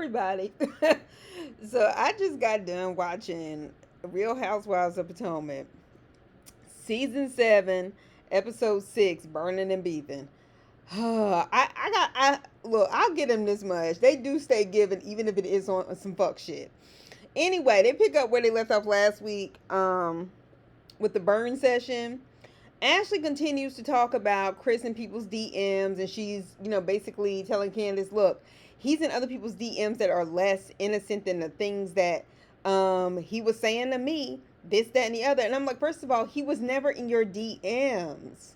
everybody. So I just got done watching Real Housewives of Potomac, season 7, episode 6, Burning and Beefin. I look, I'll give them this much. They do stay giving, even if it is on some fuck shit. Anyway, they pick up where they left off last week, with the burn session. Ashley continues to talk about Chris and people's DMs, and she's, basically telling Candace, look, he's in other people's DMs that are less innocent than the things that he was saying to me, this, that, and the other. And I'm like, first of all, he was never in your DMs.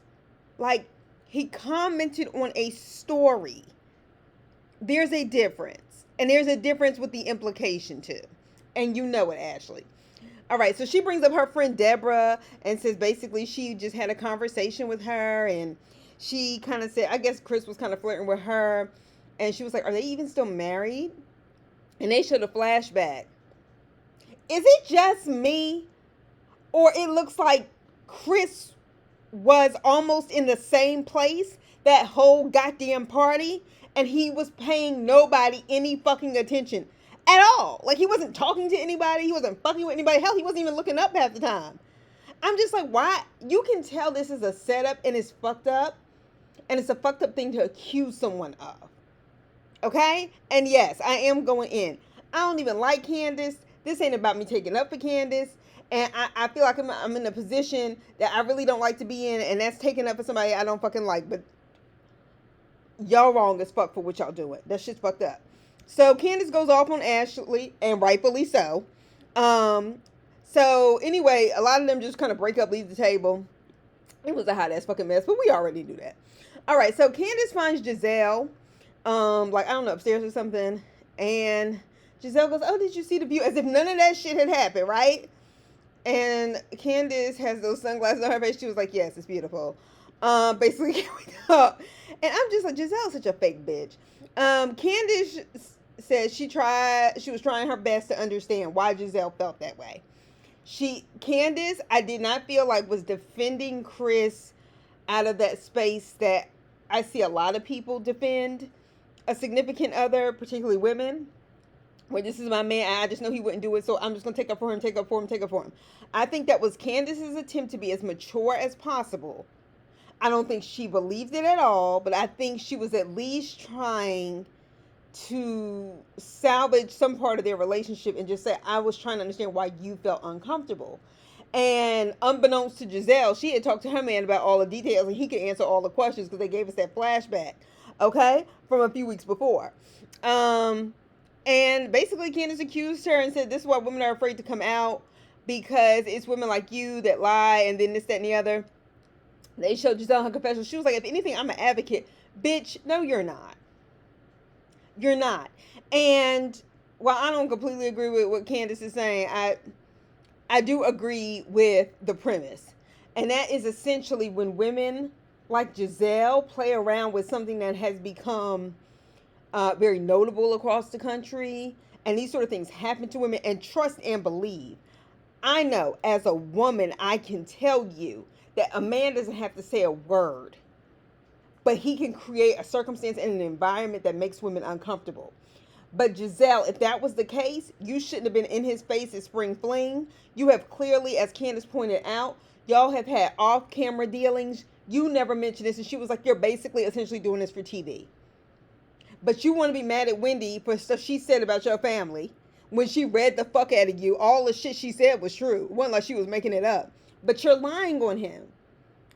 Like, he commented on a story. There's a difference. And there's a difference with the implication, too. And you know it, Ashley. All right, so she brings up her friend Deborah and says basically she just had a conversation with her, and she kind of said, I guess Chris was kind of flirting with her, and she was like, are they even still married? And they showed a flashback. Is it just me, or it looks like Chris was almost in the same place that whole goddamn party, and he was paying nobody any fucking attention at all? Like, he wasn't talking to anybody. He wasn't fucking with anybody. Hell, he wasn't even looking up half the time. I'm just like, why? You can tell this is a setup and it's fucked up. And it's a fucked up thing to accuse someone of. Okay? And yes, I am going in. I don't even like Candace. This ain't about me taking up for Candace. And I feel like I'm in a position that I really don't like to be in. And that's taking up for somebody I don't fucking like. But y'all wrong as fuck for what y'all doing. That shit's fucked up. So Candace goes off on Ashley, and rightfully so. So anyway, a lot of them just kind of break up, leave the table. It was a hot ass fucking mess, but we already knew that. All right, so Candace finds Giselle, like, I don't know, upstairs or something, and Giselle goes, oh, did you see the view? As if none of that shit had happened, right? And Candace has those sunglasses on her face. She was like, yes, it's beautiful. Basically, here we go. And I'm just like, Giselle's such a fake bitch. Candace says she was trying her best to understand why Giselle felt that way. Candace, I did not feel like was defending Chris out of that space that I see a lot of people defend a significant other, particularly women. Where this is my man, I just know he wouldn't do it, so I'm just going to take up for him, take up for him, take up for him. I think that was Candace's attempt to be as mature as possible. I don't think she believed it at all, but I think she was at least trying to salvage some part of their relationship and just say, I was trying to understand why you felt uncomfortable. And unbeknownst to Giselle, she had talked to her man about all the details, and he could answer all the questions because they gave us that flashback, okay, from a few weeks before. And basically Candace accused her and said, this is why women are afraid to come out, because it's women like you that lie, and then this, that, and the other. They showed Giselle her confession. She was like, if anything, I'm an advocate. Bitch, no, you're not. You're not. And while I don't completely agree with what Candace is saying, I do agree with the premise. And that is essentially when women like Giselle play around with something that has become very notable across the country, and these sort of things happen to women, and trust and believe. I know as a woman, I can tell you that a man doesn't have to say a word, but he can create a circumstance and an environment that makes women uncomfortable. But Giselle, if that was the case, you shouldn't have been in his face at Spring Fling. You have clearly, as Candace pointed out, y'all have had off-camera dealings. You never mentioned this, and she was like, you're basically essentially doing this for TV. But you want to be mad at Wendy for stuff she said about your family when she read the fuck out of you. All the shit she said was true. It wasn't like she was making it up. But you're lying on him.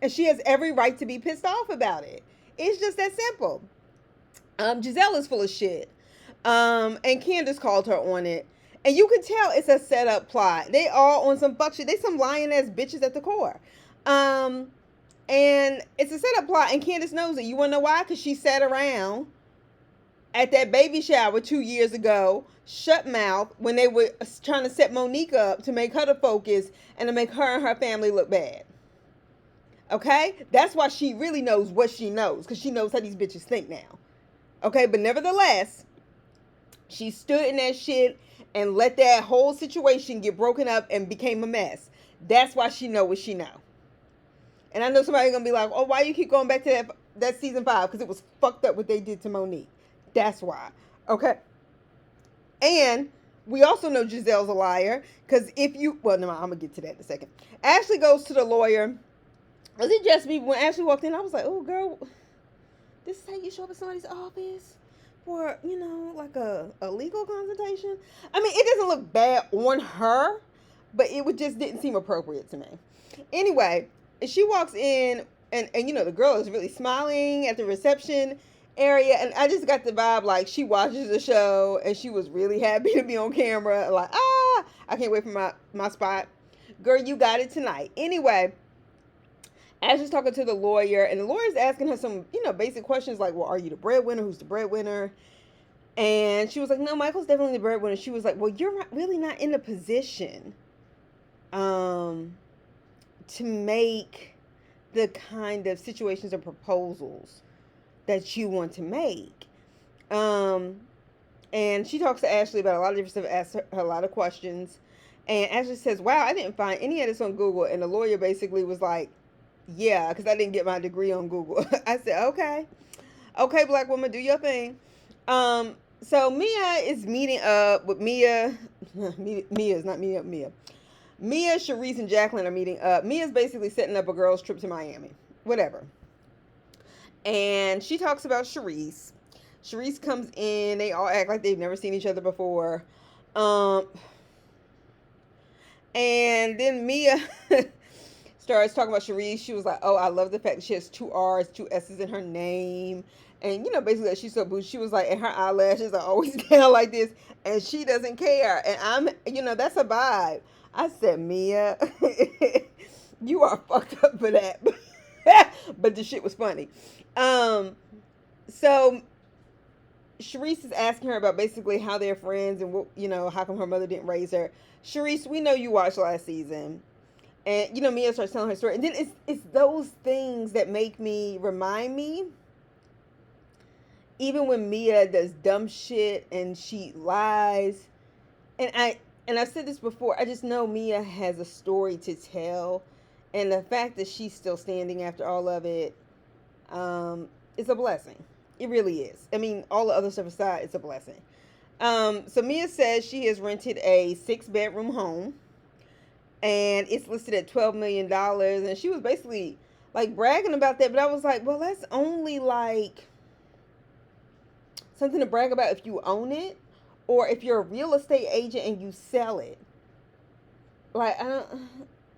And she has every right to be pissed off about it. It's just that simple. Giselle is full of shit. And Candace called her on it. And you can tell it's a setup plot. They all on some fuck shit. They some lying ass bitches at the core. And it's a setup plot. And Candace knows it. You want to know why? Because she sat around at that baby shower 2 years ago, shut mouth, when they were trying to set Monique up to make her the focus and to make her and her family look bad. Okay? That's why she really knows what she knows, because she knows how these bitches think now. Okay? But nevertheless, she stood in that shit and let that whole situation get broken up and became a mess. That's why she know what she know. And I know somebody's going to be like, oh, why you keep going back to that season 5? Because it was fucked up what they did to Monique. That's why. Okay? And we also know Giselle's a liar. Because if you, well, no, I'm going to get to that in a second. Ashley goes to the lawyer. Was it just me? When Ashley walked in, I was like, oh, girl, this is how you show up at somebody's office for, like a legal consultation? I mean, it doesn't look bad on her, but it just didn't seem appropriate to me. Anyway, she walks in, and the girl is really smiling at the reception area, and I just got the vibe like she watches the show and she was really happy to be on camera, like, I can't wait for my spot. Girl, you got it tonight. Anyway, Ashley's talking to the lawyer, and the lawyer's asking her some, basic questions like, well, are you the breadwinner? Who's the breadwinner? And she was like, no, Michael's definitely the breadwinner. She was like, well, you're really not in a position to make the kind of situations or proposals that you want to make. And she talks to Ashley about a lot of different stuff, asks her a lot of questions. And Ashley says, wow, I didn't find any of this on Google. And the lawyer basically was like, yeah, because I didn't get my degree on Google. I said, okay, black woman, do your thing. So Mia is meeting up with Mia. Mia is not meeting up Mia. Mia, Sharice, and Jacqueline are meeting up. Mia's basically setting up a girls' trip to Miami. Whatever. And she talks about Sharice. Sharice comes in. They all act like they've never seen each other before. And then Mia starts talking about Sharice. She was like, oh, I love the fact that she has 2 R's, 2 S's in her name. And, basically that she's so bougie. She was like, and her eyelashes are always down like this. And she doesn't care. And I'm, that's a vibe. I said, Mia, you are fucked up for that. But the shit was funny. So Sharice is asking her about basically how they're friends and what, how come her mother didn't raise her. Sharice, we know you watched last season. And, Mia starts telling her story. And then it's those things that remind me, even when Mia does dumb shit and she lies. And I've said this before, I just know Mia has a story to tell. And the fact that she's still standing after all of it, is a blessing. It really is. I mean, all the other stuff aside, it's a blessing. So Mia says she has rented a 6-bedroom home. And it's listed at $12 million. And she was basically like bragging about that. But I was like, well, that's only like something to brag about if you own it. Or if you're a real estate agent and you sell it. Like, I don't...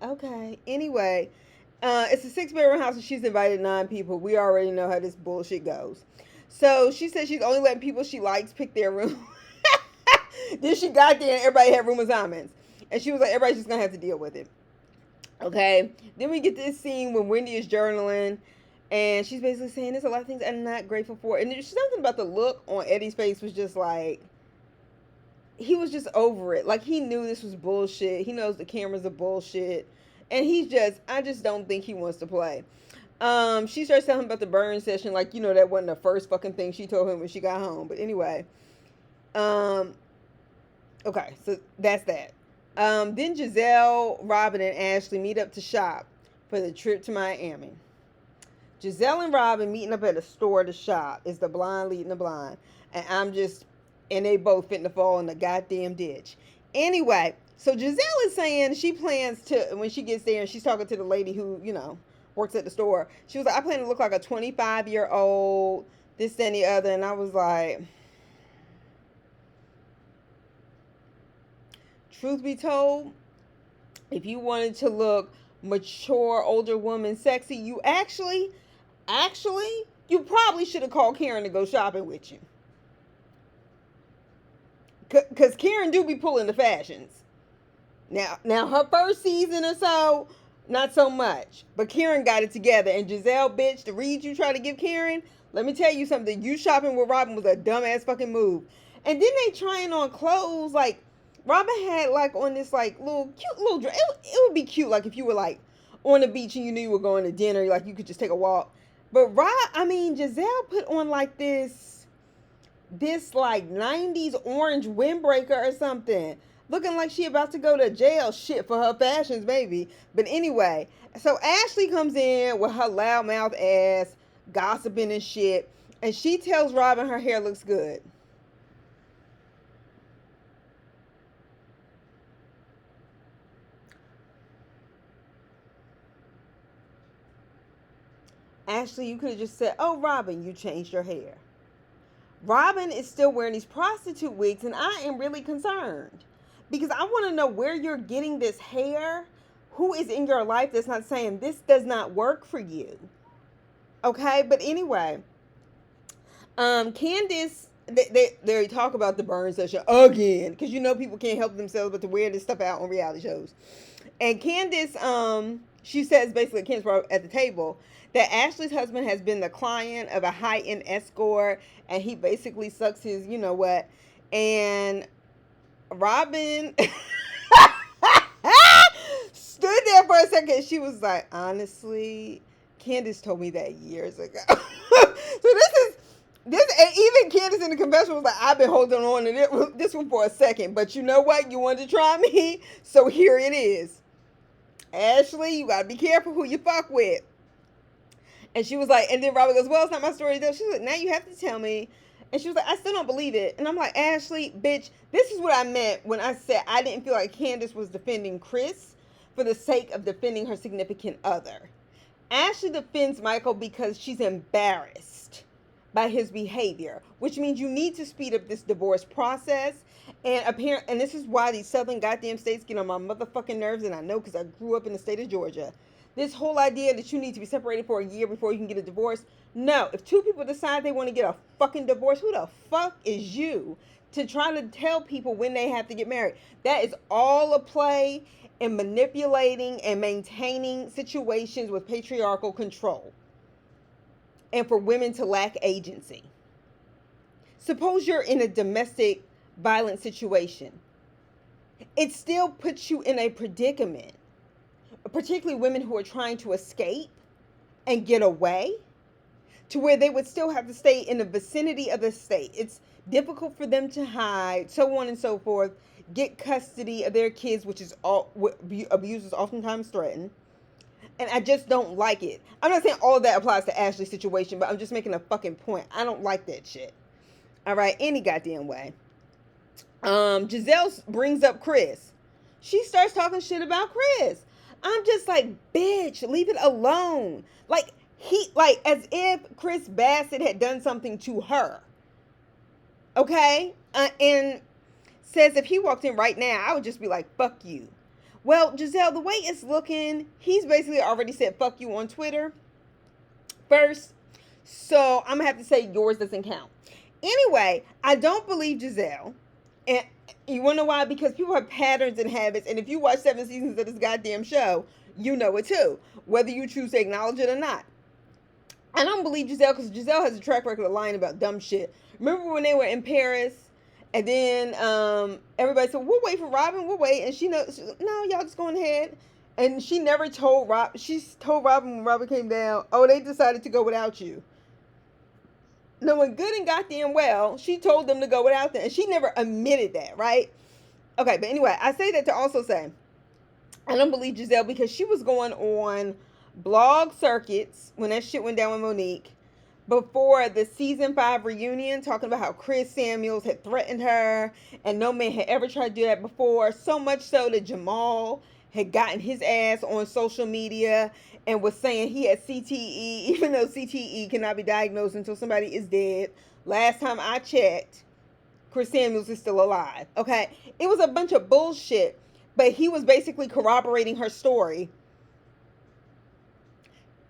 Okay. Anyway, it's a 6-bedroom house and she's invited 9 people. We already know how this bullshit goes. So she said she's only letting people she likes pick their room. Then she got there and everybody had room assignments. And she was like, everybody's just going to have to deal with it. Okay. Then we get this scene when Wendy is journaling. And she's basically saying there's a lot of things I'm not grateful for. And there's something about the look on Eddie's face was just like, he was just over it. Like, he knew this was bullshit. He knows the cameras are bullshit. And I just don't think he wants to play. She starts telling him about the burn session. Like, that wasn't the first fucking thing she told him when she got home. But anyway. Okay, so that's that. Then Giselle, Robin, and Ashley meet up to shop for the trip to Miami. Giselle and Robin meeting up at a store to shop. Is the blind leading the blind. And they both fitting to fall in the goddamn ditch. Anyway, so Giselle is saying she plans to, when she gets there and she's talking to the lady who, works at the store. She was like, I plan to look like a 25-year-old, this, that, and the other. And I was like, truth be told, if you wanted to look mature, older woman, sexy, you actually, you probably should have called Karen to go shopping with you. Because Karen do be pulling the fashions. Now her first season or so, not so much. But Karen got it together. And Giselle, bitch, the read you try to give Karen, let me tell you something. You shopping with Robin was a dumbass fucking move. And then they trying on clothes. Like, Robin had like on this like cute little dress. It would be cute like if you were like on the beach and you knew you were going to dinner. Like you could just take a walk. But Giselle put on like this like 90s orange windbreaker or something. Looking like she about to go to jail. Shit for her fashions, baby. But anyway, so Ashley comes in with her loudmouth ass, gossiping and shit. And she tells Robin her hair looks good. Ashley, you could have just said, oh, Robin, you changed your hair. Robin is still wearing these prostitute wigs, and I am really concerned because I want to know where you're getting this hair. Who is in your life that's not saying this does not work for you? Okay, but anyway, Candace, they talk about the burn session again because you know people can't help themselves but to wear this stuff out on reality shows. And Candace, she says basically, Candace brought at the table that Ashley's husband has been the client of a high-end escort, and he basically sucks his, you know what, and Robin stood there for a second. She was like, honestly, Candace told me that years ago. So this, and even Candace in the confession was like, I've been holding on to this one for a second, but you know what? You wanted to try me, so here it is. Ashley, you gotta be careful who you fuck with. And she was like, and then Robin goes, well, it's not my story though. She was like, now you have to tell me. And she was like, I still don't believe it. And I'm like, Ashley, bitch, this is what I meant when I said I didn't feel like Candace was defending Chris for the sake of defending her significant other. Ashley defends Michael because she's embarrassed by his behavior, which means you need to speed up this divorce process. And this is why these southern goddamn states get on my motherfucking nerves, and I know because I grew up in the state of Georgia. This whole idea that you need to be separated for a year before you can get a divorce. No, if two people decide they want to get a fucking divorce, who the fuck is you to try to tell people when they have to get married? That is all a play in manipulating and maintaining situations with patriarchal control and for women to lack agency. Suppose you're in a domestic violent situation. It still puts you in a predicament, particularly women who are trying to escape and get away, to where they would still have to stay in the vicinity of the state. It's difficult for them to hide, so on and so forth, get custody of their kids, which is all abuse is oftentimes threatened. And I just don't like it. I'm not saying all of that applies to Ashley's situation, but I'm just making a fucking point. I don't like that shit. All right, any goddamn way. Giselle brings up Chris. She starts talking shit about Chris. I'm just like, bitch, leave it alone. Like as if Chris Bassett had done something to her. Okay? And says if he walked in right now, I would just be like, fuck you. Well, Giselle, the way it's looking, he's basically already said fuck you on Twitter first. So I'm going to have to say yours doesn't count. Anyway, I don't believe Giselle. And you want to know why? Because people have patterns and habits. And if you watch 7 seasons of this goddamn show, you know it too. Whether you choose to acknowledge it or not. I don't believe Giselle because Giselle has a track record of lying about dumb shit. Remember when they were in Paris? And then everybody said, we'll wait for Robin. We'll wait. And she knows, no, y'all just going ahead. And she never told she told Robin when Robin came down, oh, they decided to go without you. Knowing good and goddamn well, she told them to go without them. And she never admitted that, right? Okay, but anyway, I say that to also say, I don't believe Giselle because she was going on blog circuits when that shit went down with Monique before the season 5 reunion, talking about how Chris Samuels had threatened her and no man had ever tried to do that before. So much so that Jamal had gotten his ass on social media and was saying he had CTE, even though CTE cannot be diagnosed until somebody is dead. Last time I checked, Chris Samuels is still alive. Okay, it was a bunch of bullshit, but he was basically corroborating her story,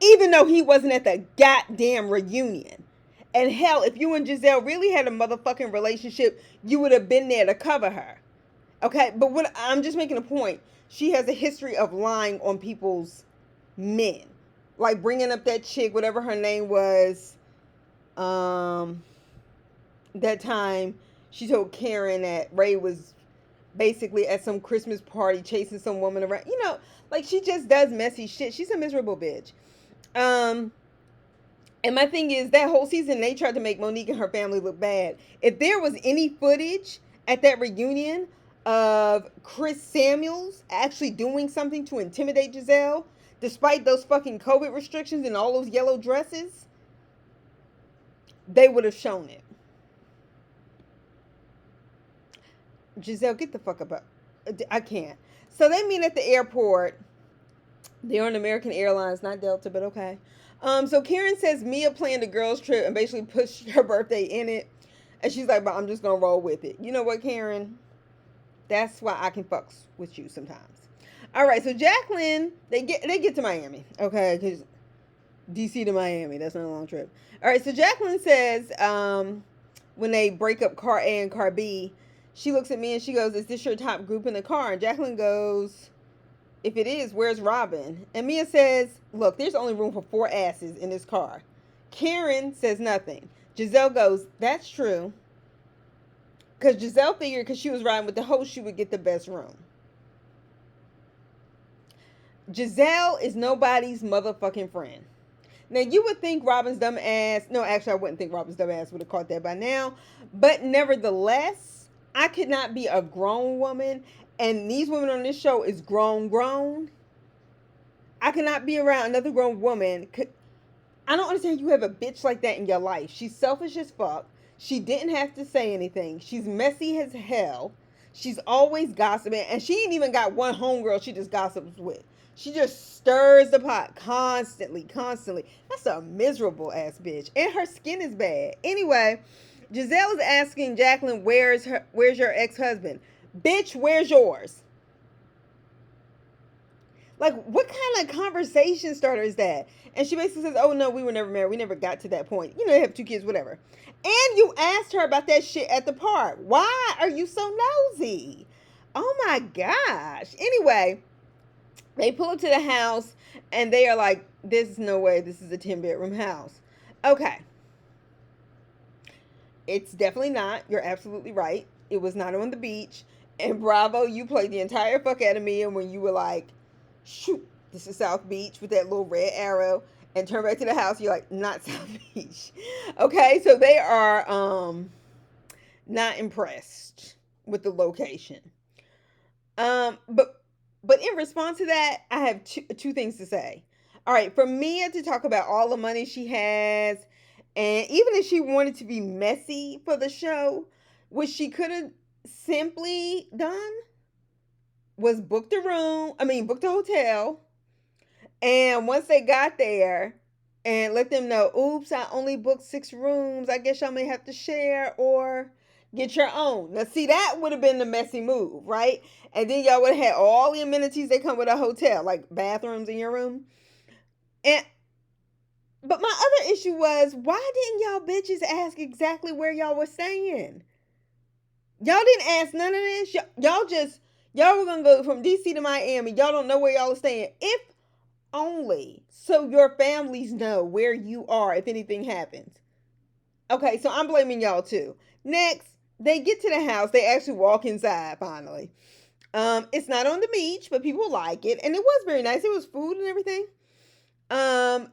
even though he wasn't at the goddamn reunion. And hell, if you and Giselle really had a motherfucking relationship, you would have been there to cover her. Okay, but what I'm just making a point. She has a history of lying on people's men. Like bringing up that chick, whatever her name was, that time she told Karen that Ray was basically at some Christmas party chasing some woman around. You know, like she just does messy shit. She's a miserable bitch. And my thing is, that whole season, they tried to make Monique and her family look bad. If there was any footage at that reunion of Chris Samuels actually doing something to intimidate Giselle, despite those fucking COVID restrictions and all those yellow dresses, they would have shown it. Giselle, get the fuck up. I can't. So they meet at the airport. They're on American Airlines, not Delta, but okay. So Karen says Mia planned a girls' trip and basically pushed her birthday in it. And she's like, but I'm just gonna roll with it. You know what, Karen? That's why I can fuck with you sometimes. All right, so Jacqueline, they get to Miami, okay? Because DC to Miami, that's not a long trip. All right, so Jacqueline says, when they break up car A and car B, she looks at me and she goes, "Is this your top group in the car?" And Jacqueline goes, "If it is, where's Robin?" And Mia says, "Look, there's only room for 4 asses in this car." Karen says nothing. Giselle goes, "That's true." Because Giselle figured because she was riding with the host, she would get the best room. Giselle is nobody's motherfucking friend. Now, you would think Robin's dumb ass. No, actually, I wouldn't think Robin's dumb ass would have caught that by now. But nevertheless, I could not be a grown woman. And these women on this show is grown. I cannot be around another grown woman. I don't understand you have a bitch like that in your life. She's selfish as fuck. She didn't have to say anything. She's messy as hell. She's always gossiping. And she ain't even got one homegirl she just gossips with. She just stirs the pot constantly. That's a miserable ass bitch. And her skin is bad. Anyway, Giselle is asking Jacqueline, where's your ex-husband? Bitch, where's yours? Like, what kind of conversation starter is that? And she basically says, "Oh, no, we were never married. We never got to that point. You know, they have 2 kids, whatever." And you asked her about that shit at the park. Why are you so nosy? Oh, my gosh. Anyway, they pull up to the house, and they are like, "There's no way this is a 10-bedroom house." Okay. It's definitely not. You're absolutely right. It was not on the beach. And bravo, you played the entire fuck out of me. And when you were like, "Shoot, this is South Beach," with that little red arrow, and turn back to the house, you're like, "Not South Beach." Okay, so they are not impressed with the location. But in response to that, I have two things to say. All right, for Mia to talk about all the money she has, and even if she wanted to be messy for the show, what she could have simply done was booked a hotel, and once they got there, and let them know, "Oops, I only booked 6 rooms. I guess y'all may have to share or get your own." Now, see, that would have been the messy move, right? And then y'all would have had all the amenities that come with a hotel, like bathrooms in your room. But my other issue was, why didn't y'all bitches ask exactly where y'all were staying? Y'all didn't ask none of this. Y'all were gonna go from DC to Miami. Y'all don't know where y'all are staying. If only so your families know where you are if anything happens. Okay, so I'm blaming y'all too. Next, they get to the house. They actually walk inside finally. It's not on the beach, but people like it, and it was very nice. It was food and everything. Um,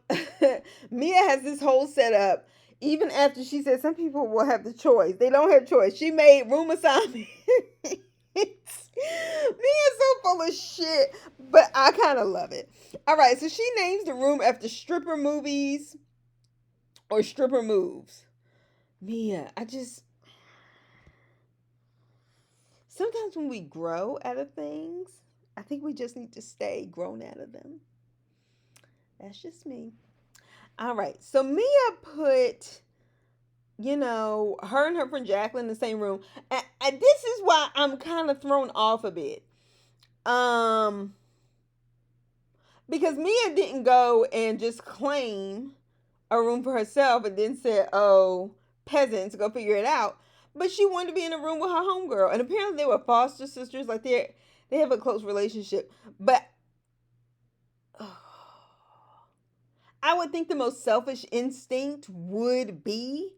Mia has this whole setup. Even after she said some people will have the choice, they don't have choice. She made room assignments. Mia's so full of shit, but I kind of love it. All right, so she names the room after stripper movies or stripper moves. Mia, sometimes when we grow out of things, I think we just need to stay grown out of them. That's just me. All right, so Mia put, her and her friend Jacqueline in the same room. And this is why I'm kind of thrown off a bit. Because Mia didn't go and just claim a room for herself and then said, "Oh, peasants, go figure it out." But she wanted to be in a room with her homegirl. And apparently they were foster sisters. Like, they have a close relationship. But I would think the most selfish instinct would be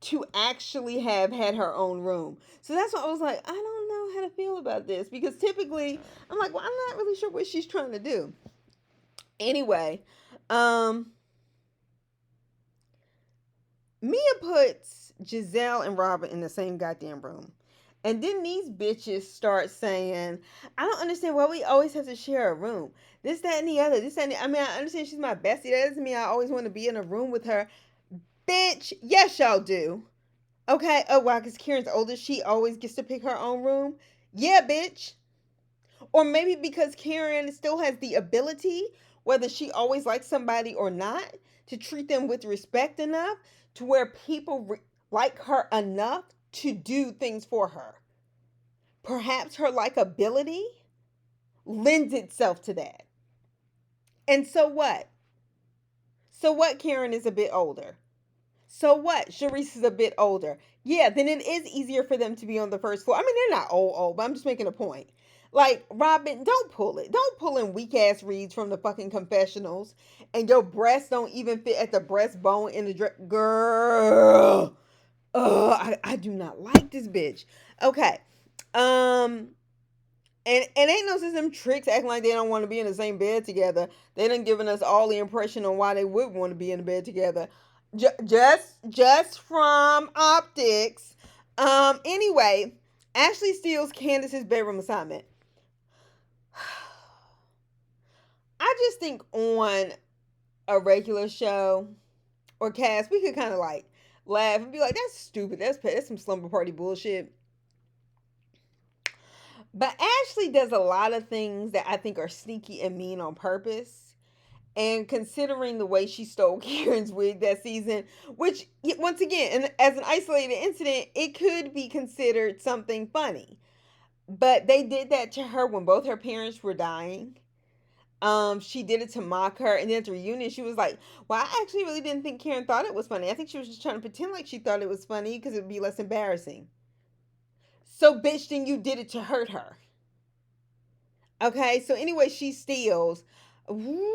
to actually have had her own room. So that's why I was like, I don't know how to feel about this. Because typically, I'm like, well, I'm not really sure what she's trying to do. Anyway, Mia puts Giselle and Robert in the same goddamn room. And then these bitches start saying, "I don't understand why we always have to share a room. This, that, and the other. This, that, and the..." I mean, I understand she's my bestie. That doesn't mean I always want to be in a room with her. Bitch, yes, y'all do. Okay? Oh, wow, because Karen's older. She always gets to pick her own room. Yeah, bitch. Or maybe because Karen still has the ability whether she always likes somebody or not, to treat them with respect enough to where people like her enough to do things for her. Perhaps her likability lends itself to that. And so what? So what? Karen is a bit older. So what? Sharice is a bit older. Yeah, then it is easier for them to be on the first floor. I mean, they're not old, but I'm just making a point. Like, Robin, don't pull it. Don't pull in weak ass reads from the fucking confessionals, and your breasts don't even fit at the breastbone in the dress. Girl, I do not like this bitch. Okay, and ain't no sense them tricks acting like they don't want to be in the same bed together. They done given us all the impression on why they would want to be in the bed together. Just from optics. Anyway, Ashley steals Candace's bedroom assignment. I just think on a regular show or cast, we could kind of like laugh and be like, that's stupid. That's some slumber party bullshit. But Ashley does a lot of things that I think are sneaky and mean on purpose. And considering the way she stole Karen's wig that season, which, once again, as an isolated incident, it could be considered something funny. But they did that to her when both her parents were dying. She did it to mock her. And then at the reunion, she was like, well, I actually really didn't think Karen thought it was funny. I think she was just trying to pretend like she thought it was funny because it would be less embarrassing. So, bitch, then you did it to hurt her. Okay, so anyway, she steals. Ooh,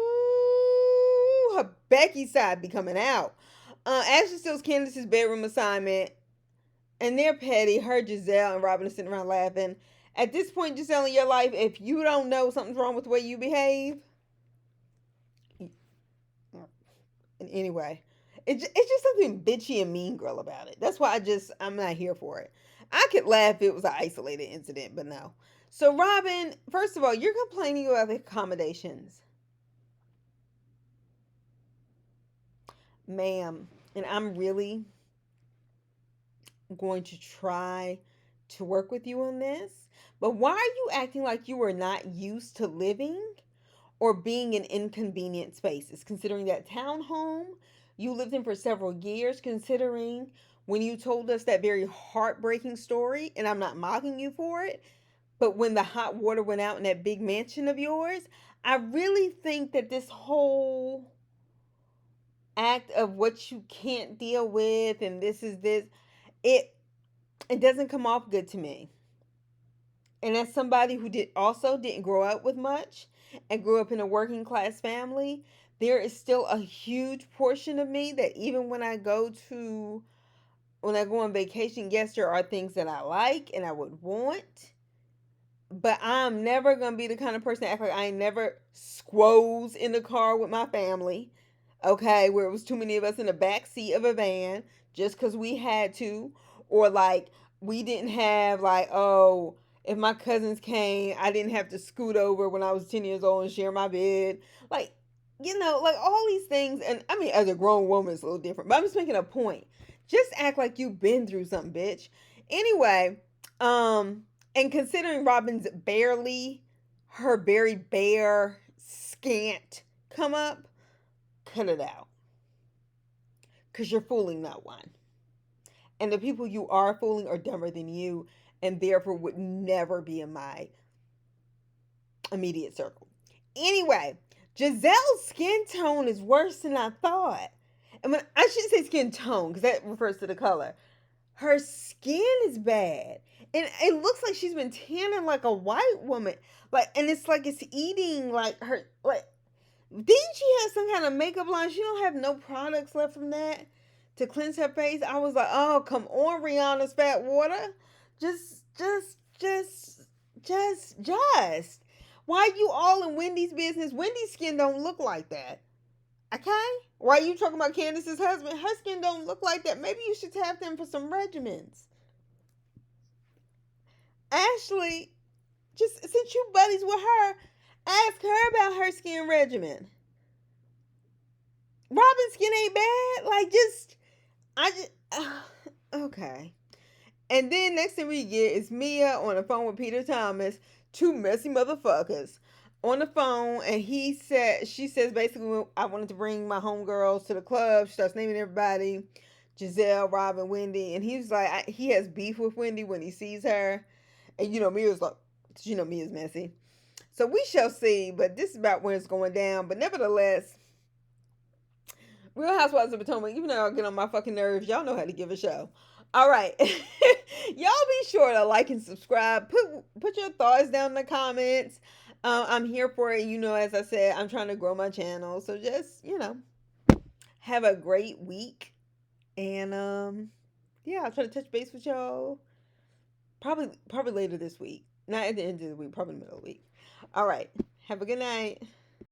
her Becky side be coming out. Ashley steals Candace's bedroom assignment, and they're petty. Her, Giselle, and Robin are sitting around laughing. At this point, Giselle, in your life, if you don't know something's wrong with the way you behave, anyway, it's just something bitchy and mean girl about it. That's why I'm not here for it. I could laugh if it was an isolated incident, but no. So, Robin, first of all, you're complaining about the accommodations. Ma'am, and I'm really going to try to work with you on this, but why are you acting like you are not used to living or being in inconvenient spaces? Considering that townhome you lived in for several years, considering when you told us that very heartbreaking story, and I'm not mocking you for it, but when the hot water went out in that big mansion of yours, I really think that this whole act of what you can't deal with and this is this, it doesn't come off good to me. And as somebody who didn't grow up with much and grew up in a working class family, there is still a huge portion of me that even when I go on vacation, yes, there are things that I like and I would want. But I'm never gonna be the kind of person that act like I ain't never squoze in the car with my family. Okay, where it was too many of us in the back seat of a van just because we had to, or like we didn't have like, oh, if my cousins came, I didn't have to scoot over when I was 10 years old and share my bed. Like, like all these things. And I mean, as a grown woman, it's a little different. But I'm just making a point. Just act like you've been through something, bitch. Anyway, and considering Robin's her very bare, scant come up, cut it out. Because you're fooling no one. And the people you are fooling are dumber than you and therefore would never be in my immediate circle. Anyway, Giselle's skin tone is worse than I thought. And I shouldn't say skin tone because that refers to the color. Her skin is bad. And it looks like she's been tanning like a white woman. And it's like it's eating like her, didn't she have some kind of makeup line? She don't have no products left from that to cleanse her face. I was like, oh, come on, Rihanna's fat water. Just. Why you all in Wendy's business? Wendy's skin don't look like that. Okay? Why are you talking about Candace's husband? Her skin don't look like that. Maybe you should tap them for some regimens. Ashley, just since you buddies with her, ask her about her skin regimen. Robin's skin ain't bad. Okay. And then next thing we get is Mia on the phone with Peter Thomas, two messy motherfuckers. on the phone, and she says basically, I wanted to bring my homegirls to the club. She starts naming everybody, Giselle, Robin, Wendy, and he's like, he has beef with Wendy when he sees her, and Mia's like, Mia's messy. So we shall see, but this is about where it's going down. But nevertheless, Real Housewives of Potomac, even though I get on my fucking nerves, y'all know how to give a show. All right. Y'all be sure to like and subscribe. Put your thoughts down in the comments. I'm here for it. As I said, I'm trying to grow my channel. So just, have a great week. And yeah, I'll try to touch base with y'all probably later this week. Not at the end of the week, probably the middle of the week. All right. Have a good night.